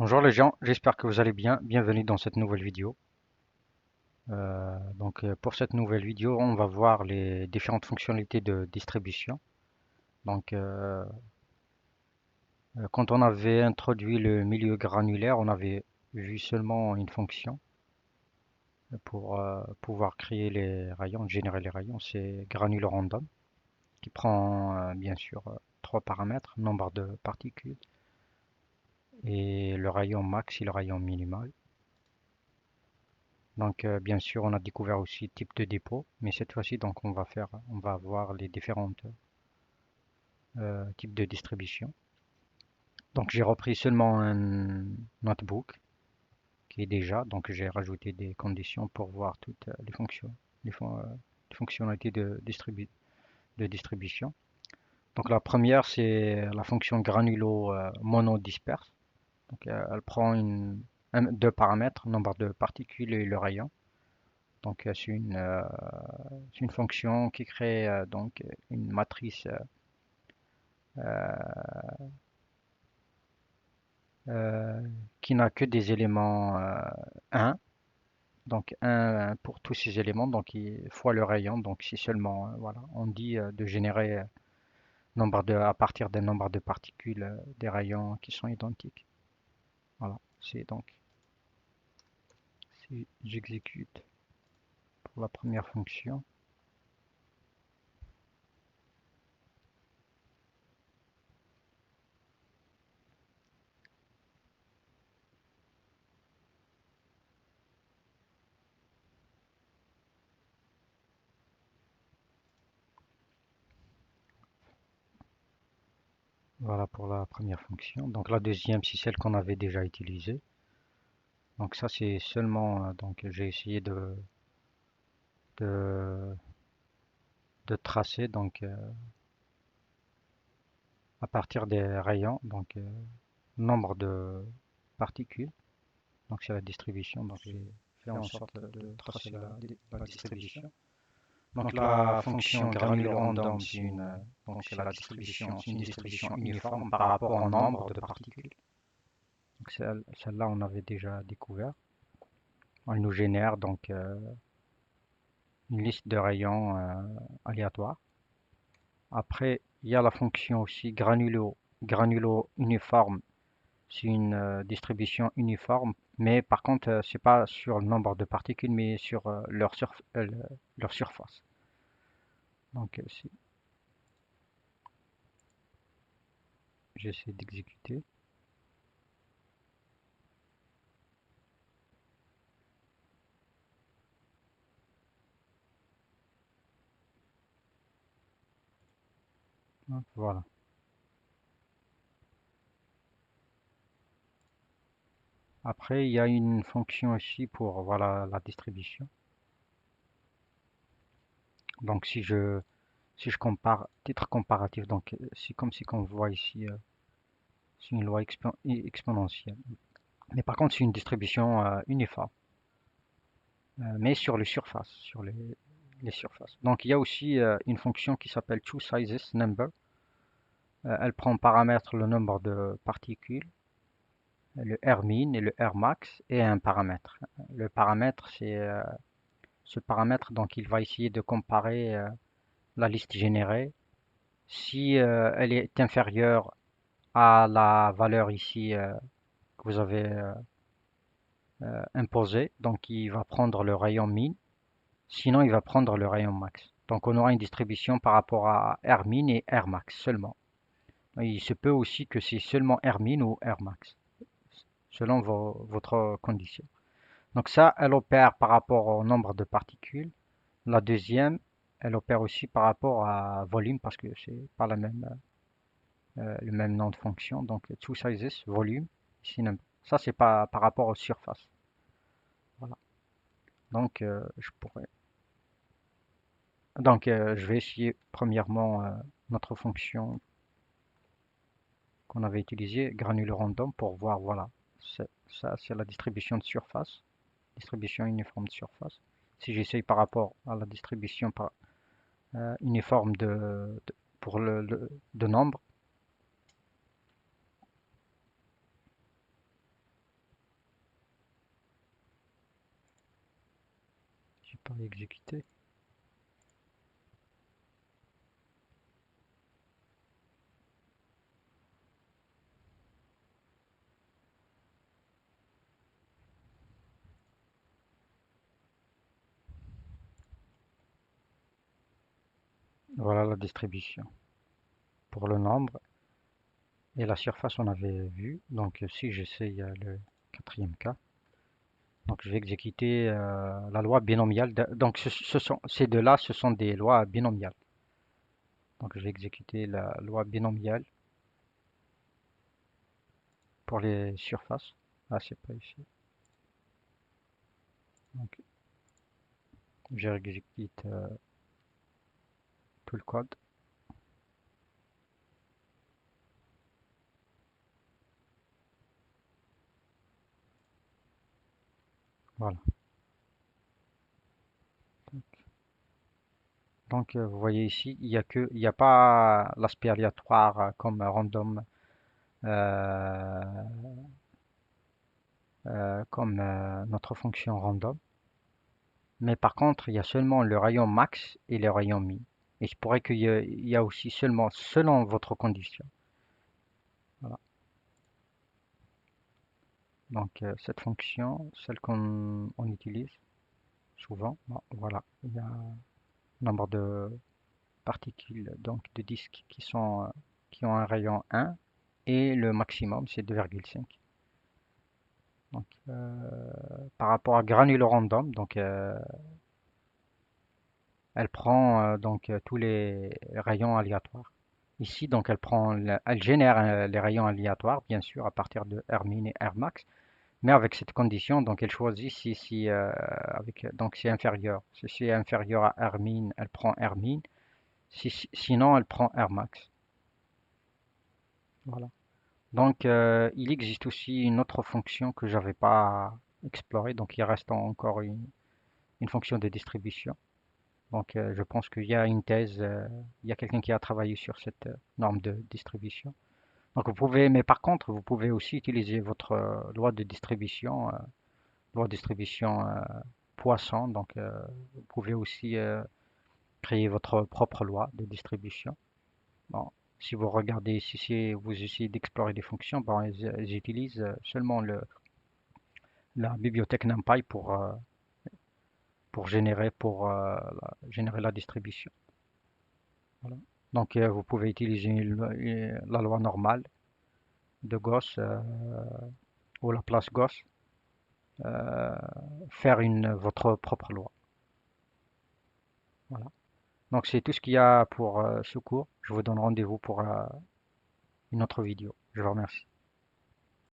Bonjour les gens, j'espère que vous allez bien. Bienvenue dans cette nouvelle vidéo. Pour cette nouvelle vidéo, on va voir les différentes fonctionnalités de distribution. Donc, quand on avait introduit le milieu granulaire, on avait vu seulement une fonction pour pouvoir créer les rayons, générer les rayons. C'est granule random qui prend bien sûr trois paramètres, nombre de particules et le rayon max et le rayon minimal. Donc, bien sûr, on a découvert aussi type de dépôt, mais cette fois-ci, donc, on va voir les différentes types de distribution. Donc, j'ai repris seulement un notebook qui est déjà, donc j'ai rajouté des conditions pour voir toutes les fonctions, les, les fonctionnalités de distribution. Donc, la première, c'est la fonction granulo monodisperse. Donc, elle prend deux paramètres, nombre de particules et le rayon. Donc, c'est une fonction qui crée donc une matrice euh, qui n'a que des éléments 1. Donc 1 pour tous ces éléments, donc fois le rayon. Donc si seulement, voilà, on dit de générer à partir d'un nombre de particules des rayons qui sont identiques. Voilà, c'est donc si j'exécute pour la première fonction. Voilà pour la première fonction. Donc la deuxième, c'est celle qu'on avait déjà utilisée. Donc ça, c'est seulement, donc j'ai essayé de, de tracer donc à partir des rayons, donc nombre de particules. Donc c'est la distribution. Donc j'ai fait en sorte de tracer la distribution. Donc la fonction granulo random, donc c'est la distribution, c'est une distribution uniforme par rapport au nombre de particules. Donc celle-là, on avait déjà découvert. Elle nous génère donc une liste de rayons aléatoires. Après, il y a la fonction aussi granulo uniforme. C'est une distribution uniforme, mais par contre, c'est pas sur le nombre de particules, mais sur leur surface. Donc, si j'essaie d'exécuter, hop, voilà. Après, il y a une fonction aussi pour voilà la distribution. Donc, si je compare titre comparatif, donc c'est comme si qu'on voit ici, c'est une loi exponentielle. Mais par contre, c'est une distribution uniforme, mais sur les surfaces, sur les surfaces. Donc il y a aussi une fonction qui s'appelle toSizesNumber. Elle prend en paramètre le nombre de particules, le Rmin et le Rmax, et un paramètre. Le paramètre, c'est ce paramètre, donc il va essayer de comparer la liste générée. Si elle est inférieure à la valeur ici que vous avez imposée, donc il va prendre le rayon min. Sinon, il va prendre le rayon max. Donc, on aura une distribution par rapport à Rmin et Rmax seulement. Il se peut aussi que c'est seulement Rmin ou Rmax, selon votre condition. Donc ça, elle opère par rapport au nombre de particules. La deuxième, elle opère aussi par rapport à volume parce que c'est pas le même nom de fonction. Donc, toSizes, volume, ici number. Ça, c'est pas par rapport aux surfaces. Voilà. Donc, je pourrais je vais essayer premièrement notre fonction qu'on avait utilisée, granule random, pour voir, voilà, ça c'est la distribution de surface, distribution uniforme de surface. Si j'essaye par rapport à la distribution uniforme pour de nombre, finit par exécuter. Voilà la distribution pour le nombre et la surface on avait vu. Donc si j'essaie le quatrième cas, donc je vais exécuter la loi binomiale. Donc ces deux-là, ce sont des lois binomiales. Donc je vais exécuter la loi binomiale pour les surfaces. Ah, c'est pas ici. Donc j'exécute tout le code. Voilà. Donc vous voyez ici, il n'y a pas l'aspect aléatoire comme random, euh, comme notre fonction random. Mais par contre, il y a seulement le rayon max et le rayon min. Et je pourrais il y a aussi seulement selon votre condition. Voilà. Donc cette fonction, celle qu'on utilise souvent, bon, voilà, il y a un nombre de particules, donc de disques qui ont un rayon 1 et le maximum c'est 2,5. Donc par rapport à granular random, donc elle prend tous les rayons aléatoires. Ici, donc, elle génère les rayons aléatoires, bien sûr, à partir de Rmin et Rmax, mais avec cette condition, donc, elle choisit donc, c'est inférieur. Si c'est inférieur à Rmin, elle prend Rmin. Sinon, elle prend Rmax. Voilà. Donc, il existe aussi une autre fonction que j'avais pas explorée. Donc, il reste encore une fonction de distribution. Donc, je pense qu'il y a une thèse, il y a quelqu'un qui a travaillé sur cette norme de distribution. Donc, mais par contre, vous pouvez aussi utiliser votre loi de distribution Poisson. Donc, vous pouvez aussi créer votre propre loi de distribution. Bon, si vous regardez ici, si vous essayez d'explorer des fonctions, bon, elles utilisent seulement la bibliothèque NumPy générer la distribution. Voilà. Donc, vous pouvez utiliser la loi normale de Gauss ou la place Gauss, euh, faire votre propre loi. Voilà. Donc, c'est tout ce qu'il y a pour ce cours. Je vous donne rendez-vous pour une autre vidéo. Je vous remercie.